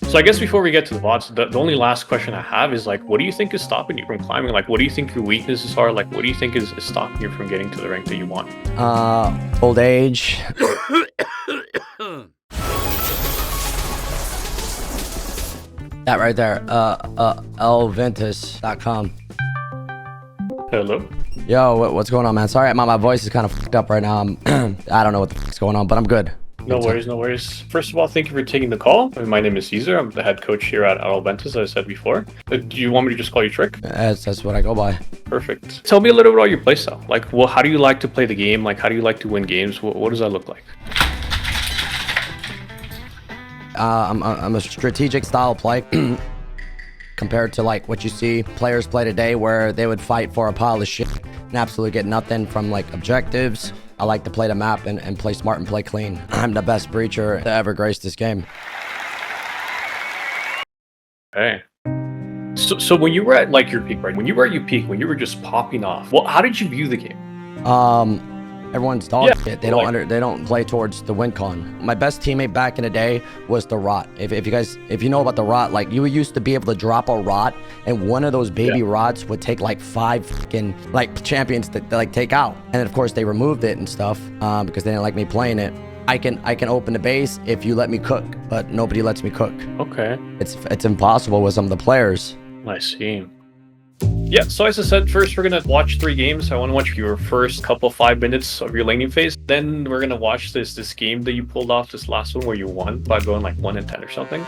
So I guess before we get to the bots, the only last question I have is like, what do you think is stopping you from climbing? Like, what do you think your weaknesses are? Like, what do you think is stopping you from getting to the rank that you want? Old age. That right there. Lventus.com. Hello? Yo, what's going on, man? Sorry, my voice is kind of fucked up right now. I don't know what the fuck's going on, but I'm good. No worries, no worries. First of all, thank you for taking the call. My name is Caesar. I'm the head coach here at Alventus, as I said before. Do you want me to just call you Trick? That's what I go by. Perfect. Tell me a little bit about your playstyle. Like, well, how do you like to play the game? Like, how do you like to win games? What does that look like? I'm a strategic style play compared to like what you see players play today, where they would fight for a pile of shit and absolutely get nothing from like objectives. I like to play the map and play smart and play clean. I'm the best breacher to ever grace this game. Okay. So when you were at like your peak, right? When you were at your peak, when you were just popping off, well, how did you view the game? Everyone's dog shit. They don't play towards the win con. My best teammate back in the day was the rot. If you know about the rot, like you used to be able to drop a rot, and one of those baby rots would take like 5 fucking like champions to like take out. And then of course they removed it and stuff because they didn't like me playing it. I can open the base if you let me cook, but nobody lets me cook. Okay. It's impossible with some of the players. I see. Yeah, so as I said, first we're gonna watch 3 games. I want to watch your first couple 5 minutes of your laning phase. Then we're gonna watch this game that you pulled off, this last one where you won by going like 1-10 or something.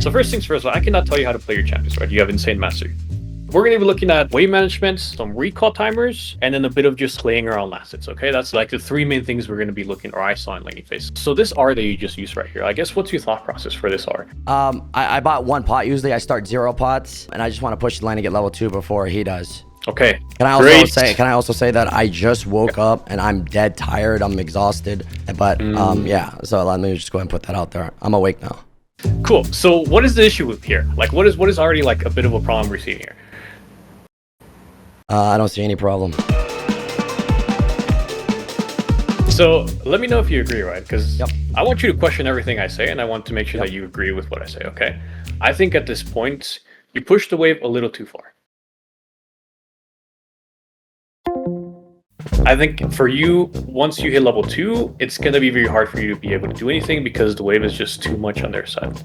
So first things first, I cannot tell you how to play your champions, right? You have insane mastery. We're going to be looking at wave management, some recall timers, and then a bit of just playing around last hits, okay? That's like the 3 main things we're going to be looking, or I saw in laning phase. So this R that you just used right here, I guess what's your thought process for this R? I bought 1 pot. Usually I start 0 pots, and I just want to push the lane to get level 2 before he does. Okay. Can I also say that I just woke up and I'm dead tired. I'm exhausted. But yeah, so let me just go ahead and put that out there. I'm awake now. Cool. So what is the issue with here? Like what is already like a bit of a problem we're seeing here? I don't see any problem. So let me know if you agree, right? Because I want you to question everything I say, and I want to make sure that you agree with what I say, okay? I think at this point, you pushed the wave a little too far. I think for you, once you hit level 2, it's going to be very hard for you to be able to do anything because the wave is just too much on their side.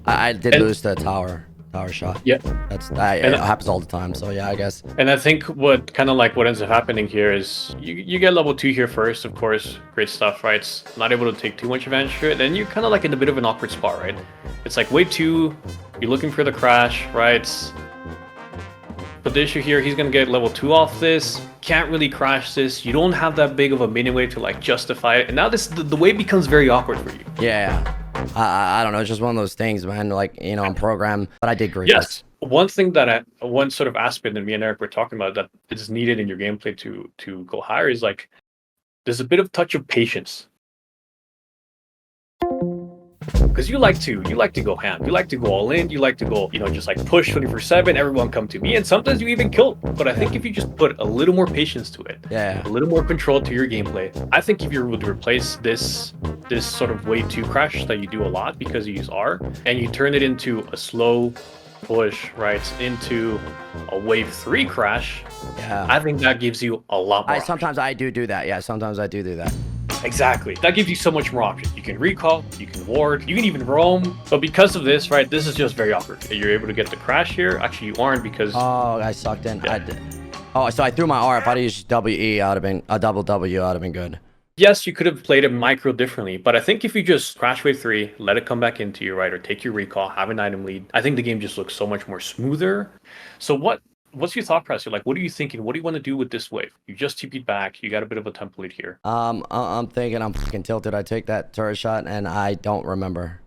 I did lose the tower shot. Yeah. It happens all the time, so yeah, I guess. And I think what ends up happening here is you get level 2 here first, of course, great stuff, right? It's not able to take too much advantage of it. Then you're kind of like in a bit of an awkward spot, right? It's like wave 2, you're looking for the crash, right? But the issue here, he's going to get level 2 off this, can't really crash this, you don't have that big of a mini wave to like justify it, and now the wave becomes very awkward for you. Yeah. I don't know, it's just one of those things, man, like, you know, I'm programmed, but I did great. Yes. One thing that one sort of aspect that me and Eric were talking about that is needed in your gameplay to go higher is like, there's a bit of touch of patience. Because you like to go ham, you like to go all in, you like to go, just like push 24/7, everyone come to me, and sometimes you even kill. But I think if you just put a little more patience to it, a little more control to your gameplay, I think if you would replace this sort of wave 2 crash that you do a lot because you use R, and you turn it into a slow push, right, into a wave 3 crash, I think that gives you a lot more. Sometimes I do that. Yeah, sometimes I do that. Exactly. That gives you so much more options. You can recall, you can ward, you can even roam. But because of this, right, this is just very awkward. You're able to get the crash here. Actually, you aren't because... Oh, I sucked in. Yeah. I did. Oh, so I threw my R. If I'd used WE, I'd have been a double W. I'd have been good. Yes, you could have played it micro differently, but I think if you just crash wave 3, let it come back into you, right, or take your recall, have an item lead, I think the game just looks so much more smoother. So what's your thought process? Like, what are you thinking? What do you want to do with this wave? You just TP'd back. You got a bit of a template here. I'm thinking I'm fucking tilted. I take that turret shot and I don't remember.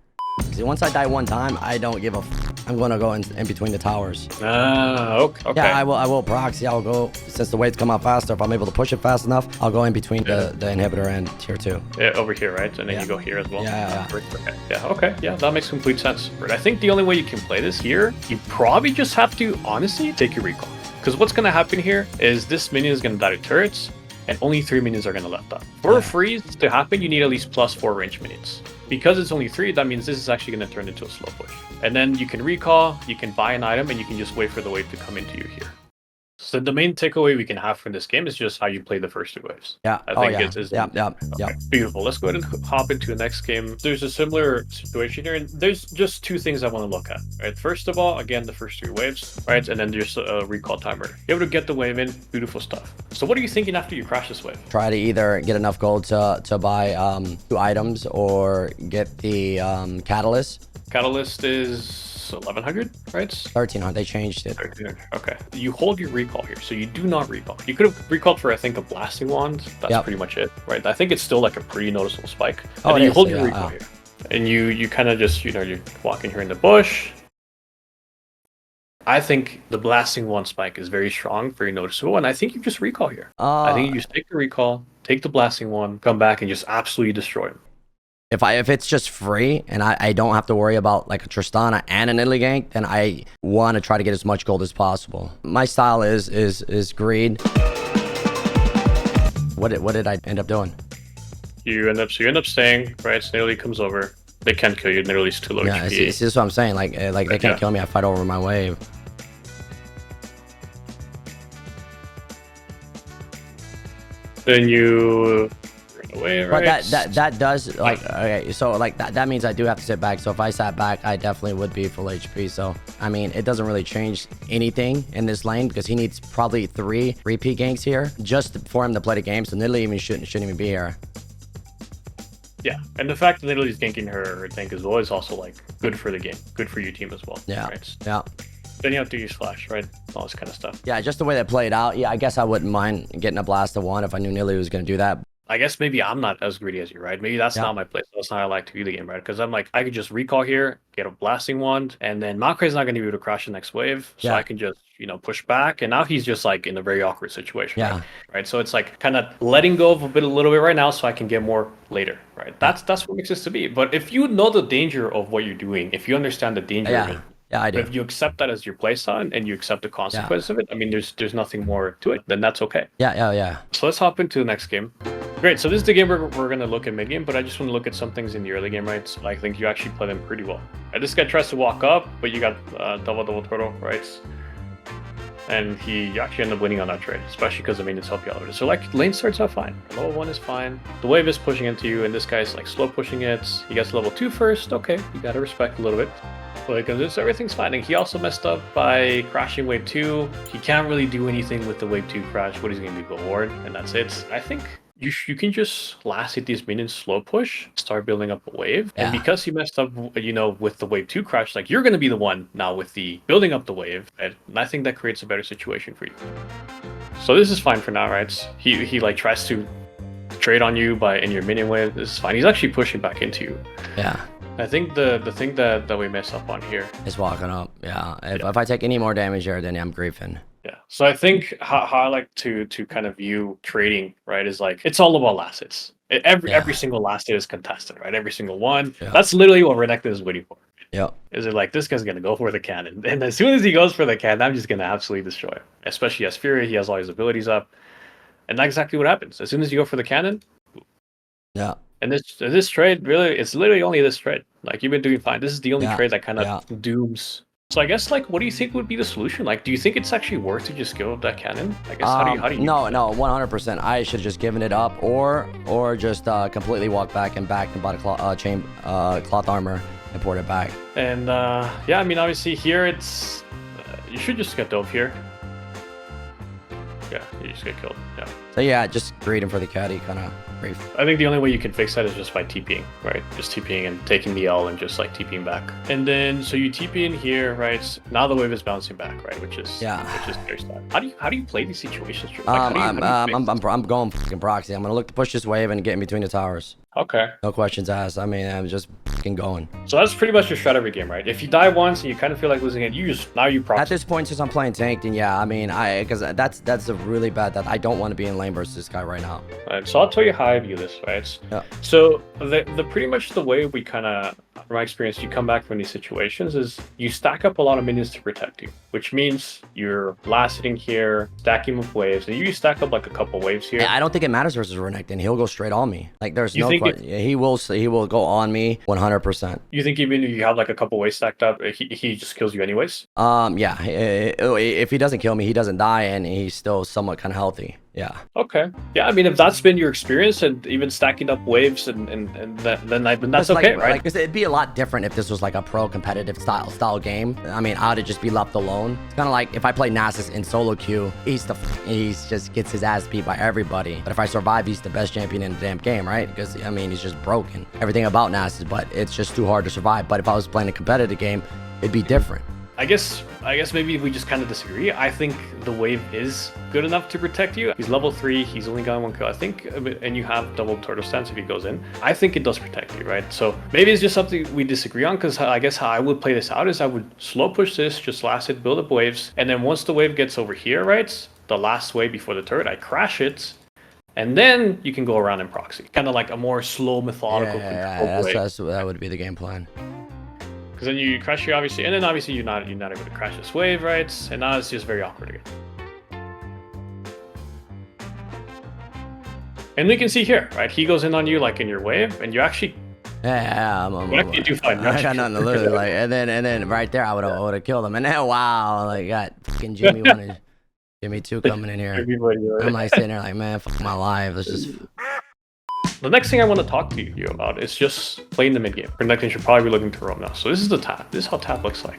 See, once I die 1 time, I don't give a f. I'm gonna go in between the towers. Okay. Yeah, I will proxy. I'll go, since the waves come out faster, if I'm able to push it fast enough, I'll go in between the inhibitor and tier 2. Yeah, over here, right? And then you go here as well. Yeah. Okay. Yeah, that makes complete sense. But I think the only way you can play this here, you probably just have to, honestly, take your recall. Because what's going to happen here is this minion is going to die to turrets. and only 3 minions are gonna left up. For a freeze to happen, you need at least +4 range minions. Because it's only 3, that means this is actually gonna turn into a slow push. And then you can recall, you can buy an item, and you can just wait for the wave to come into you here. So the main takeaway we can have from this game is just how you play the first 2 waves. Yeah. I think it's yeah. beautiful. Let's go ahead and hop into the next game. There's a similar situation here, and there's just 2 things I want to look at. Right. First of all, again, the first 3 waves, right, and then there's a recall timer. You're able to get the wave in, beautiful stuff. So what are you thinking after you crash this wave? Try to either get enough gold to buy 2 items or get the catalyst. Catalyst is 1100, right? 1300. They changed it. 1300. Okay. You hold your recall here, so you do not recall. You could have recalled for, I think, a blasting wand. That's pretty much it, right? I think it's still like a pretty noticeable spike. And then you hold your recall here, and you kind of just, you're walking here in the bush. I think the blasting wand spike is very strong, very noticeable, and I think you just recall here. I think you just take the recall, take the blasting wand, come back, and just absolutely destroy him. If it's just free and I don't have to worry about like a Tristana and an Italy gank, then I want to try to get as much gold as possible. My style is greed. What did I end up doing? You end up staying, right? So Italy comes over. They can't kill you. Italy's too low HP. This is what I'm saying. Like they can't kill me. I fight over my wave. Then you away, right? But that does, like, okay, so like that means I do have to sit back. So if I sat back, I definitely would be full HP. So I mean, it doesn't really change anything in this lane because he needs probably 3 repeat ganks here just for him to play the game. So Nidalee even shouldn't even be here. Yeah, and the fact that Nidalee's ganking her tank as well is also like good for the game, good for your team as well. Yeah, right? Yeah. Then you have to use flash, right? All this kind of stuff. Yeah, just the way they played out. Yeah, I guess I wouldn't mind getting a blast of 1 if I knew Nidalee was going to do that. I guess maybe I'm not as greedy as you, right? Maybe that's not my play. That's not how I like to view the game, right? Because I'm like, I could just recall here, get a blasting wand, and then Makray's not going to be able to crash the next wave. So I can just, push back. And now he's just like in a very awkward situation. Yeah. Right. So it's like kind of letting go of a little bit right now so I can get more later. Right. That's what makes this to be. But if you know the danger of what you're doing, if you understand the danger of it, yeah, I do. But if you accept that as your playstyle and you accept the consequence of it, I mean, there's nothing more to it. Then that's okay. Yeah. So let's hop into the next game. Great. So this is the game we're going to look at mid game, but I just want to look at some things in the early game, right? So I think you actually play them pretty well. This guy tries to walk up, but you got double turtle, right? And you actually end up winning on that trade, especially because the minions help you out. So like lane starts out fine. Level 1 is fine. The wave is pushing into you, and this guy's like slow pushing it. He gets level 2 first. Okay, you gotta respect a little bit. Like this, everything's fine. And he also messed up by crashing wave 2. He can't really do anything with the wave 2 crash. What he's gonna do, go ward, and that's it. I think you can just last hit these minions, slow push, start building up a wave. And because he messed up, with the wave 2 crash, like you're gonna be the one now with the building up the wave, and I think that creates a better situation for you. So this is fine for now, right? He like tries to trade on you in your minion wave. This is fine. He's actually pushing back into you. Yeah. I think the thing that we mess up on here is walking up. Yeah. If I take any more damage here, then I'm griefing. Yeah. So I think how I like to kind of view trading, right, is like it's all about last hits. Every single last hit is contested, right? Every single one. Yeah. That's literally what Renekton is waiting for. Yeah. Is it like this guy's gonna go for the cannon, and as soon as he goes for the cannon, I'm just gonna absolutely destroy him. Especially as Fury, he has all his abilities up, and that's exactly what happens. As soon as you go for the cannon. Yeah. And this trade really, it's literally only this trade. Like you've been doing fine. This is the only trade that kind of dooms. So I guess like, what do you think would be the solution? Like, do you think it's actually worth to just give up that cannon? I guess how do you? No, 100%. I should have just given it up, or just completely walked back and bought a cloth armor and poured it back. And yeah, I mean, obviously here it's you should just get dove here. Yeah, you just get killed. Yeah. So yeah, just greeting for the caddy, kind of brief. I think the only way you can fix that is just by TPing, right? Just TPing and taking the L and just like TPing back. And then so you TP in here, right? Now the wave is bouncing back, right? Which is very smart. How do you play these situations? Like, I'm going fucking proxy. I'm gonna look to push this wave and get in between the towers. Okay. No questions asked. I mean, I'm just fucking going. So that's pretty much your strat every game, right? If you die once and you kind of feel like losing it, you proxy. At this point, since I'm playing tank, then yeah, I mean, because that's a really bad that I don't want to be in lane versus this guy right now. Right, so I'll tell you how I view this, right? Yeah. So the pretty much the way we kind of from my experience, you come back from these situations is you stack up a lot of minions to protect you, which means you're blasting here, stacking with waves, and you stack up like a couple waves here. I don't think it matters versus Renekton. He'll go straight on me. Like there's You no think question. He will go on me 100%. You think even if you have like a couple waves stacked up, he just kills you anyways? Yeah. If he doesn't kill me, he doesn't die, and he's still somewhat kind of healthy. Yeah. Okay. Yeah, I mean, if that's been your experience and even stacking up waves then that's okay, right? Like, it'd be a lot different if this was like a pro competitive style game. I mean, I'd just be left alone. It's kind of like if I play Nasus in solo queue, he's just gets his ass beat by everybody. But if I survive, he's the best champion in the damn game, right? Because I mean, he's just broken. Everything about Nasus, but it's just too hard to survive. But if I was playing a competitive game, it'd be different. I guess maybe we just kind of disagree. I think the wave is good enough to protect you. He's level 3, he's only got 1 kill, I think, and you have double turtle stance if he goes in. I think it does protect you, right? So maybe it's just something we disagree on, because I guess how I would play this out is I would slow push this, just last it, build up waves, and then once the wave gets over here, right, the last wave before the turret, I crash it, and then you can go around in proxy. Kind of like a more slow, methodical control way. That would be the game plan. Because then you crash here, obviously, and then obviously you're not able to crash this wave, right? And now it's just very awkward again. And we can see here, right? He goes in on you like in your wave, and you actually you do fine. I got nothing to lose. Like, and then right there, I would have killed him. And then wow, like got fucking Jimmy 2 coming in here. I'm like sitting there like, man, fuck my life. Let's just. The next thing I want to talk to you about is just playing the mid game. Renekton should probably be looking to roam now. So this is the tap. This is how tap looks like.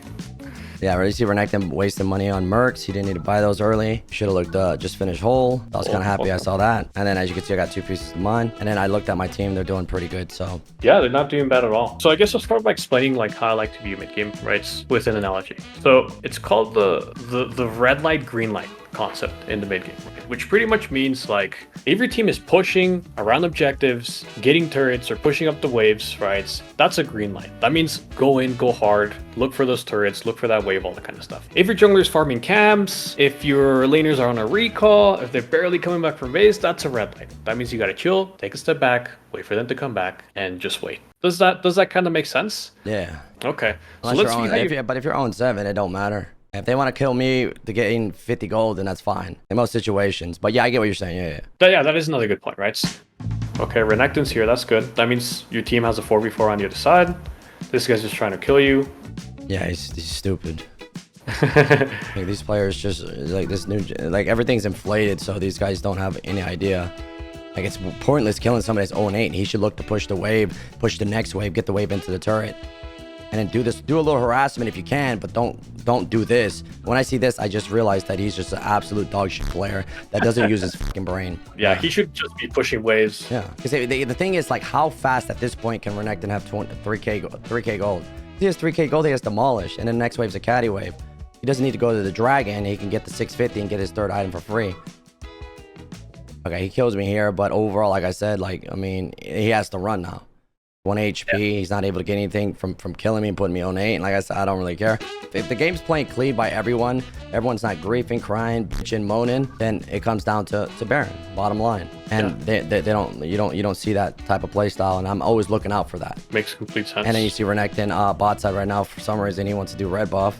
Yeah, really see Renekton wasting money on mercs. He didn't need to buy those early. Should have looked just finished whole. I was kind of happy I saw that. And then as you can see, I got 2 pieces of mine. And then I looked at my team. They're doing pretty good. So yeah, they're not doing bad at all. So I guess I'll start by explaining like how I like to view mid game, right? With an analogy. So it's called the red light, green light concept in the mid game, right? Which pretty much means like if your team is pushing around objectives, getting turrets, or pushing up the waves, right? That's a green light. That means go in, go hard, look for those turrets, look for that wave, all that kind of stuff. If your jungler's farming camps, if your laners are on a recall, if they're barely coming back from base, that's a red light. That means you gotta chill, take a step back, wait for them to come back, and just wait. Does that kind of make sense? Yeah. Okay. So let's see but if you're on 7, it don't matter. If they want to kill me to getting 50 gold, then that's fine in most situations. But yeah, I get what you're saying. Yeah, that is another good point, right? Okay, Renekton's here. That's good. That means your team has a 4v4 on the other side. This guy's just trying to kill you. Yeah, he's stupid. Like these players just like this new, like everything's inflated, so these guys don't have any idea. Like it's pointless killing somebody that's 0-8. He should look to push the wave, push the next wave, get the wave into the turret. And then do a little harassment if you can, but don't do this. When I see this, I just realized that he's just an absolute dog shit player that doesn't use his fucking brain. Yeah, he should just be pushing waves. Yeah, because the thing is, like, how fast at this point can Renekton have 3k gold? If he has 3k gold, he has Demolish, and then the next wave's a caddy wave. He doesn't need to go to the dragon. He can get the 650 and get his 3rd item for free. Okay, he kills me here, but overall, like I said, like, I mean, he has to run now. 1 HP, yeah. He's not able to get anything from killing me and putting me on 8. And like I said, I don't really care. If the game's playing clean by everyone's not griefing, crying, bitching, moaning, then it comes down to Baron, bottom line. And yeah. you don't see that type of play style, and I'm always looking out for that. Makes complete sense. And then you see Renekton bot side right now, for some reason he wants to do red buff.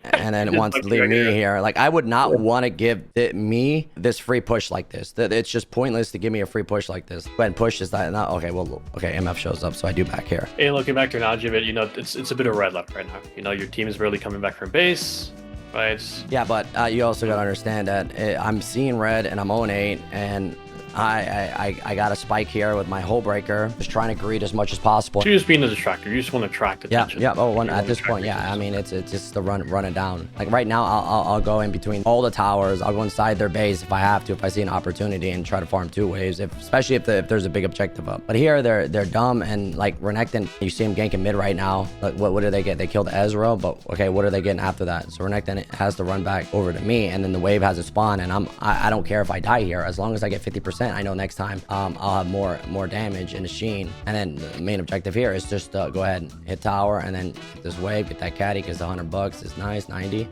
And then wants to leave me here. Like, I would not want to give me this free push like this. It's just pointless to give me a free push like this. Go ahead and push this. Okay, well, okay, MF shows up, so I do back here. And looking back to an analogy of it, you know, it's a bit of red left right now. You know, your team is barely coming back from base, right? Yeah, but you also got to understand that I'm seeing red and I'm 0-8, and I got a spike here with my hull breaker, just trying to greed as much as possible. So you're just being a distractor. You just want to attract attention. Yeah. Oh, at this point, yeah. I mean, it's just the run it down. Like right now, I'll go in between all the towers. I'll go inside their base if I have to, if I see an opportunity, and try to farm 2 waves, especially if there's a big objective up. But here they're dumb, and like Renekton, you see him ganking mid right now. Like what do they get? They killed Ezra, but okay, what are they getting after that? So Renekton has to run back over to me, and then the wave has a spawn, and I don't care if I die here, as long as I get 50%. I know next time I'll have more damage in the Sheen. And then the main objective here is just go ahead and hit tower, and then get this wave, get that caddy, because the $100 is nice. 90.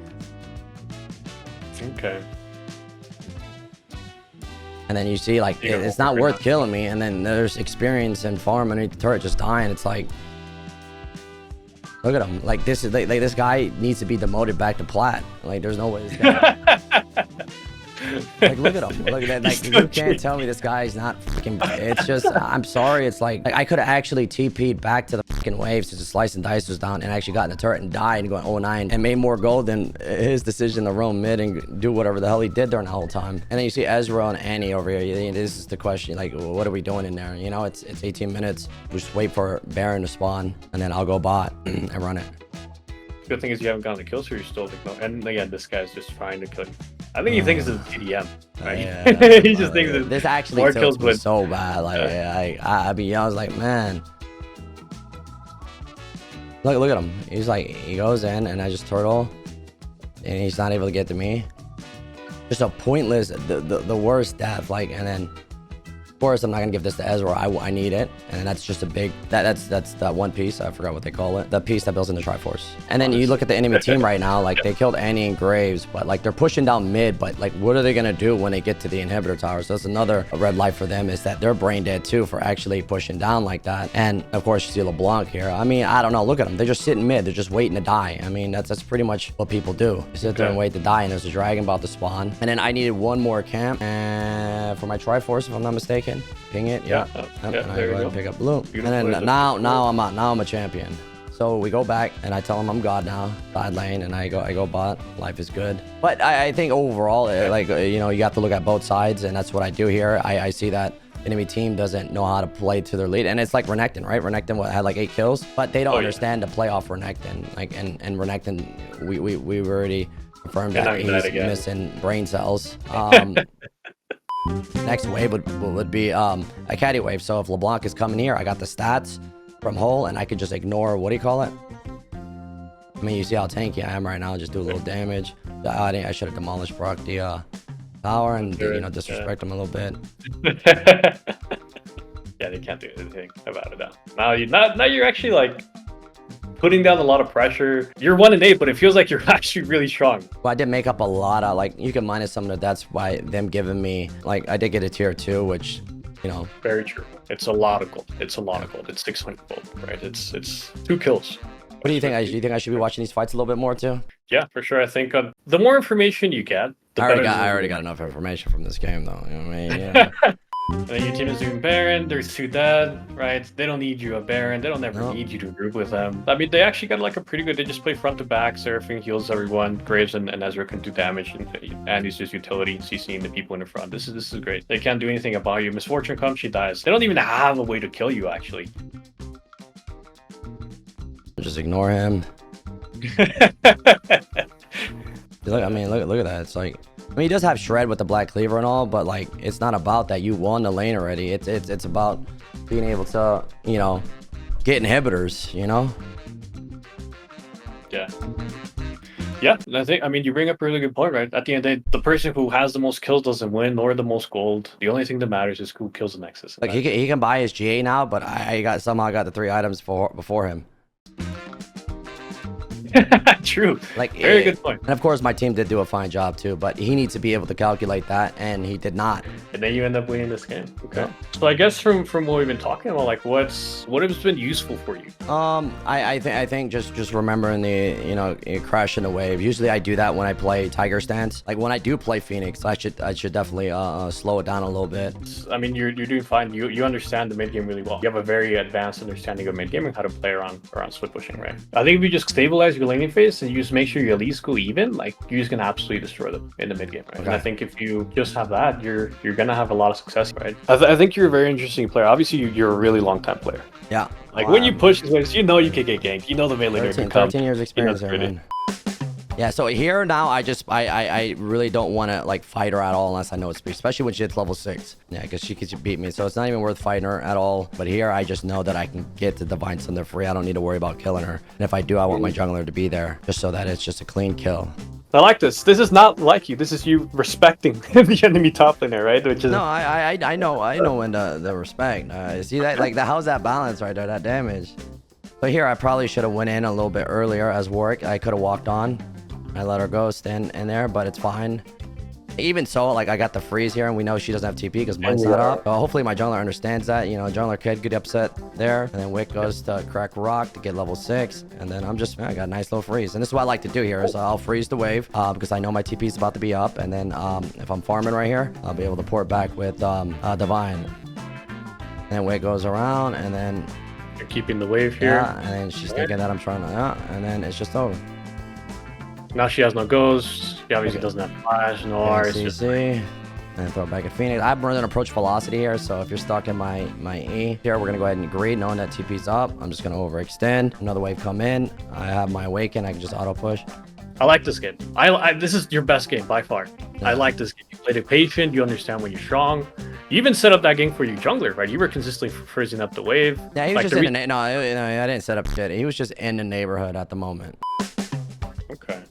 Okay. And then you see, like, it's not worth killing me, and then there's experience and farm underneath the turret just dying. It's like, Look at him. Like this is like this guy needs to be demoted back to plat. Like there's no way this guy. Like look at him. Look at that. Like you can't tell me this guy's not fucking. It's just I'm sorry. It's like I could have actually TP'd back to the fucking waves to just slice and dice was down and actually got in the turret and died and going 0-9 and made more gold than his decision to roam mid and do whatever the hell he did during the whole time. And then you see Ezreal and Annie over here. This is the question. Like what are we doing in there? You know, it's 18 minutes. We just wait for Baron to spawn and then I'll go bot and run it. Good thing is you haven't gotten the kill, so you're still and again, this guy's just trying to kill you. I think he thinks it's TDM, right? Yeah, he just thinks it's this actually more tilts kills, me but so bad. Like I was like, man, look at him. He's like, he goes in and I just turtle, and he's not able to get to me. Just a pointless, the worst death. Like, and then. Of course, I'm not gonna give this to Ezra. I need it, and that's just a big. That's that one piece. I forgot what they call it. The piece that builds into Triforce. And then you look at the enemy team right now. Like they killed Annie and Graves, but like they're pushing down mid. But like, what are they gonna do when they get to the inhibitor tower? So that's another red light for them is that they're brain dead too for actually pushing down like that. And of course, you see LeBlanc here. I mean, I don't know. Look at them. They're just sitting mid. They're just waiting to die. I mean, that's pretty much what people do. You sit there and wait to die. And there's a dragon about to spawn. And then I needed one more camp for my Triforce, if I'm not mistaken. Ping it, yeah. And I go ahead and pick up blue. And then now I'm a champion. So we go back and I tell him I'm God now, side lane, and I go bot. Life is good. But I think overall, like you know, you have to look at both sides, and that's what I do here. I see that enemy team doesn't know how to play to their lead, and it's like Renekton, right? Renekton had like 8 kills, but they don't understand to play off Renekton. Like and Renekton, we already confirmed that he's missing brain cells. Next wave would be a caddy wave. So if LeBlanc is coming here, I got the stats from Hole, and I could just ignore, what do you call it? I mean, you see how tanky I am right now. Just do a little damage. I should have demolished Brock the tower and you know, disrespect him a little bit. Yeah, they can't do anything about it now. Now you're actually like putting down a lot of pressure. You're 1-8, but it feels like you're actually really strong. Well, I did make up a lot of, like, you can minus some of the deaths by them giving me, like, I did get a tier 2, which, you know. Very true. It's a lot of gold. It's 600 gold, right? It's 2 kills. What do you think? Do you think I should be watching these fights a little bit more too? Yeah, for sure. I think the more information you get, the better. I already got enough information from this game, though. You know what I mean? Yeah. And then your team is doing Baron, there's 2 dead, right? They don't need you a Baron, they don't ever need you to group with them. I mean, they actually got like a pretty good, they just play front to back, Seraphine heals everyone, Graves and Ezra can do damage, and he's just utility, CCing the people in the front. This is great. They can't do anything about you. Misfortune comes, she dies. They don't even have a way to kill you, actually. Just ignore him. Look, I mean, look at that. It's like, I mean, he does have shred with the black cleaver and all, but like, it's not about that. You won the lane already. It's about being able to, you know, get inhibitors, you know? Yeah. Yeah, I mean, you bring up a really good point, right? At the end of the day, the person who has the most kills doesn't win, nor the most gold. The only thing that matters is who kills the Nexus. Like, he can buy his GA now, but I somehow got the 3 items before him. True. Like, very good point. And of course, my team did do a fine job too, but he needs to be able to calculate that, and he did not. And then you end up winning this game. Okay. Yeah. So I guess from what we've been talking about, like what has been useful for you? I think just remembering the, you know, crash in the wave. Usually I do that when I play Tiger Stance. Like when I do play Phoenix, I should definitely slow it down a little bit. I mean, you're doing fine. You understand the mid game really well. You have a very advanced understanding of mid game and how to play around split pushing, right? I think if you just stabilize your laning phase and you just make sure you at least go even, like you're just gonna absolutely destroy them in the mid game, right? Okay. And I think if you just have that, you're gonna have a lot of success, right? I think you're a very interesting player. Obviously, you're a really long time player. Yeah. Like when you push these waves, you know you can get ganked. You know the melee 13 years experience there, man. Yeah, so here now I really don't want to like fight her at all unless I know it's especially when she hits level 6. Yeah, because she could beat me, so it's not even worth fighting her at all. But here I just know that I can get the Divine Thunder free. I don't need to worry about killing her. And if I do, I want my jungler to be there just so that it's just a clean kill. I like this. This is not like you. This is you respecting the enemy top laner, right? Which is no, I know when the respect. See that, like how's that balance right there? That damage. But here I probably should have went in a little bit earlier as Warwick. I could have walked on. I let her go stand in there, but it's fine. Even so, like, I got the freeze here, and we know she doesn't have TP because mine's not up. Hopefully my jungler understands that. You know, jungler could get upset there. And then Wick goes to crack rock to get level 6. And then I'm just, I got a nice little freeze. And this is what I like to do here is I'll freeze the wave because I know my TP is about to be up. And then if I'm farming right here, I'll be able to port back with Divine. And then Wick goes around, and then... You're keeping the wave here. Yeah, and then she's thinking that I'm trying to... and then it's just over. Now she has no ghosts. She obviously doesn't have flash, no R. It's just and throw it back at Phoenix. I have more than approach velocity here, so if you're stuck in my E here, we're gonna go ahead and agree, knowing that TP's up. I'm just gonna overextend. Another wave come in. I have my awaken. I can just auto push. I like this game. This is your best game by far. Yeah. I like this game. You played it patient. You understand when you're strong. You even set up that game for your jungler, right? You were consistently freezing up the wave. Yeah, he was just in the no, I didn't set up shit. He was just in the neighborhood at the moment. Okay.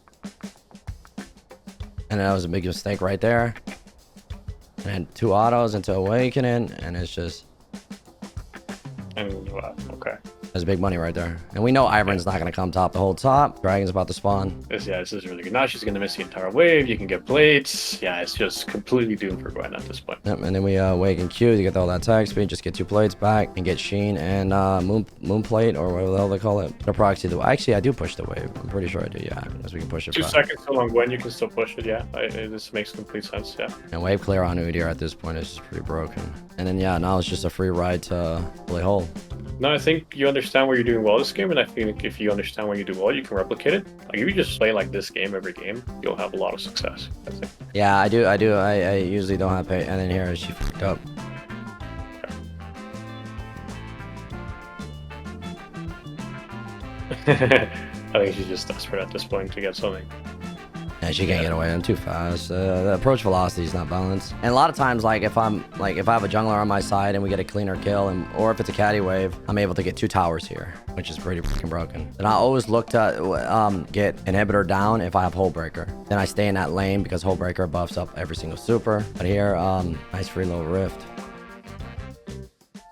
And that was a big mistake right there. And 2 autos into awakening, and it's just... And okay. There's big money right there. And we know Ivern's not going to come top the whole top. Dragon's about to spawn. This is really good. Now she's going to miss the entire wave. You can get plates. Yeah, it's just completely doomed for Gwen at this point. Yep, and then we awaken Q to get all that tag speed. Just get 2 plates back and get Sheen and moon plate, or whatever the hell they call it. The proxy. Actually, I do push the wave. I'm pretty sure I do, yeah. Because we can push it 2 back. seconds still on Gwen. You can still push it, yeah. This makes complete sense, yeah. And wave clear on Udyr at this point is just pretty broken. And then, yeah, now it's just a free ride to play hole. No, I think you understand where you're doing well this game, and I think if you understand where you do well, you can replicate it. Like, if you just play like this game every game, you'll have a lot of success, I think. Yeah, I do. I usually don't have pay. And then here, she fucked up. Okay. I think she's just desperate at this point to get something. Yeah, she can't get away. I'm too fast. The approach velocity is not balanced. And a lot of times, like if I have a jungler on my side and we get a cleaner kill, or if it's a caddy wave, I'm able to get 2 towers here, which is pretty freaking broken. And I always look to get inhibitor down if I have hull breaker. Then I stay in that lane because hull breaker buffs up every single super. But here, nice free little rift.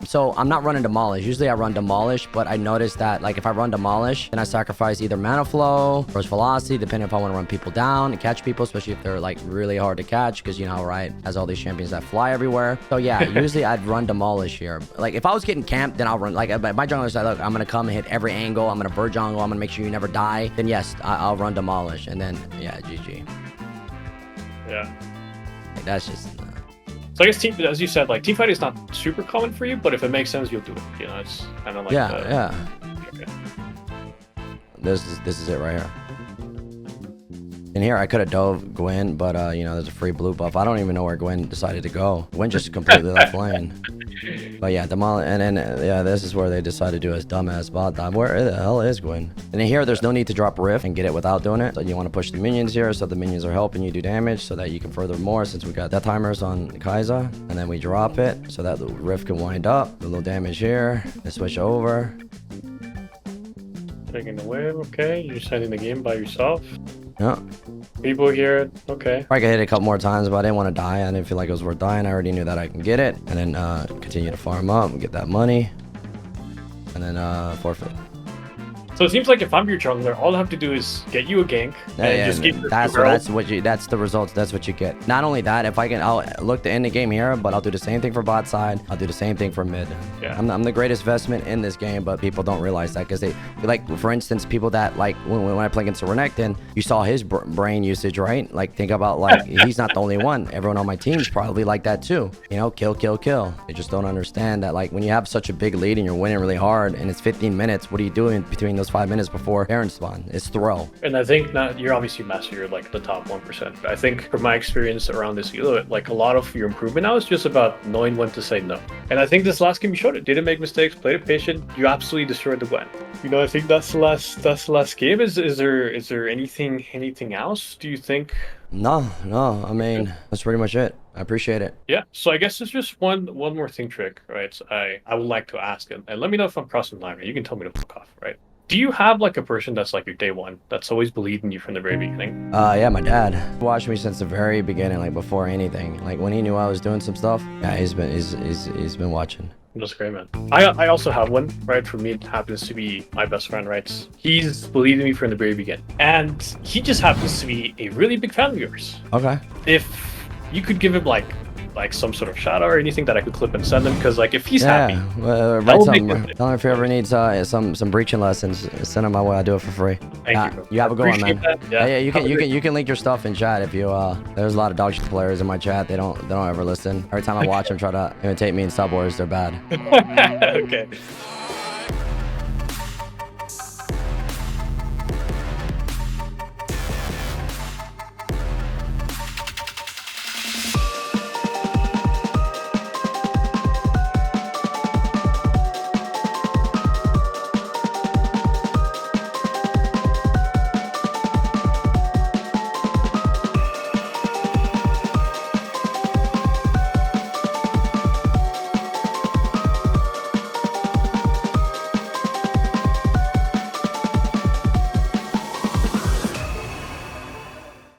So I'm not running Demolish. Usually I run Demolish, but I noticed that like if I run Demolish, then I sacrifice either mana flow, burst velocity, depending if I want to run people down and catch people, especially if they're like really hard to catch, because you know, right, has all these champions that fly everywhere. So yeah, usually I'd run Demolish here. Like if I was getting camped, then I'll run, like my jungler said, look, I'm going to come and hit every angle. I'm going to bird jungle. I'm going to make sure you never die. Then yes, I'll run Demolish. And then, yeah, GG. Yeah. Like, that's just... So I guess as you said, like teamfight is not super common for you, but if it makes sense, you'll do it. You know, it's kind of like yeah. Okay. This is it right here. And here I could have dove Gwen, but you know, there's a free blue buff. I don't even know where Gwen decided to go. Gwen just completely left lane. But yeah, and then yeah, this is where they decided to do his dumbass bot dive. Where the hell is Gwen? And then here, there's no need to drop Rift and get it without doing it. So you want to push the minions here, so the minions are helping you do damage, so that you can further more. Since we got death timers on Kai'Sa, and then we drop it, so that the Rift can wind up. A little damage here. They switch over. Taking the wave, okay. You're just ending the game by yourself. Yeah. People here, okay. I could hit it a couple more times, but I didn't want to die. I didn't feel like it was worth dying. I already knew that I can get it. And then continue to farm up and get that money. And then forfeit. So it seems like if I'm your jungler, all I have to do is get you a gank and just keep that's the results. That's what you get. Not only that, if I can, I'll look to end the game here, but I'll do the same thing for bot side. I'll do the same thing for mid. Yeah. I'm the greatest investment in this game, but people don't realize that because they, like, for instance, people that like when I play against a Renekton, you saw his brain usage, right? Like, think about, like, he's not the only one. Everyone on my team's probably like that too. You know, kill, kill, kill. They just don't understand that, like, when you have such a big lead and you're winning really hard and it's 15 minutes, what are you doing between those 5 minutes before Aaron spawn? It's throw. And I think now you're obviously master, you're like the top 1%. I think from my experience around this, like, a lot of your improvement now is just about knowing when to say no. And I think this last game you showed it. Didn't make mistakes, played it patient. You absolutely destroyed the Gwen. You know, I think that's the last game. Is there anything else, do you think? No. I mean, that's pretty much it. I appreciate it. Yeah. So I guess there's just one more thing, Trick, right? So I would like to ask, and let me know if I'm crossing the line, right? You can tell me to fuck off, right? Do you have like a person that's like your day one, that's always believed in you from the very beginning? Yeah, my dad watched me since the very beginning, like before anything. Like when he knew I was doing some stuff, yeah, he's been watching. That's great, man. I also have one, right? For me, it happens to be my best friend, right? He's believed in me from the very beginning. And he just happens to be a really big fan of yours. Okay. If you could give him like some sort of shout out or anything that I could clip and send him, because like if he's happy, write something. Tell him if he ever needs some breaching lessons, send him my way. I do it for free. Thank you. You have a good one, man. That. Yeah, you can link your stuff in chat if you. There's a lot of dog shit players in my chat. They don't ever listen. Every time I watch them try to imitate me in Sub Wars, they're bad. Okay.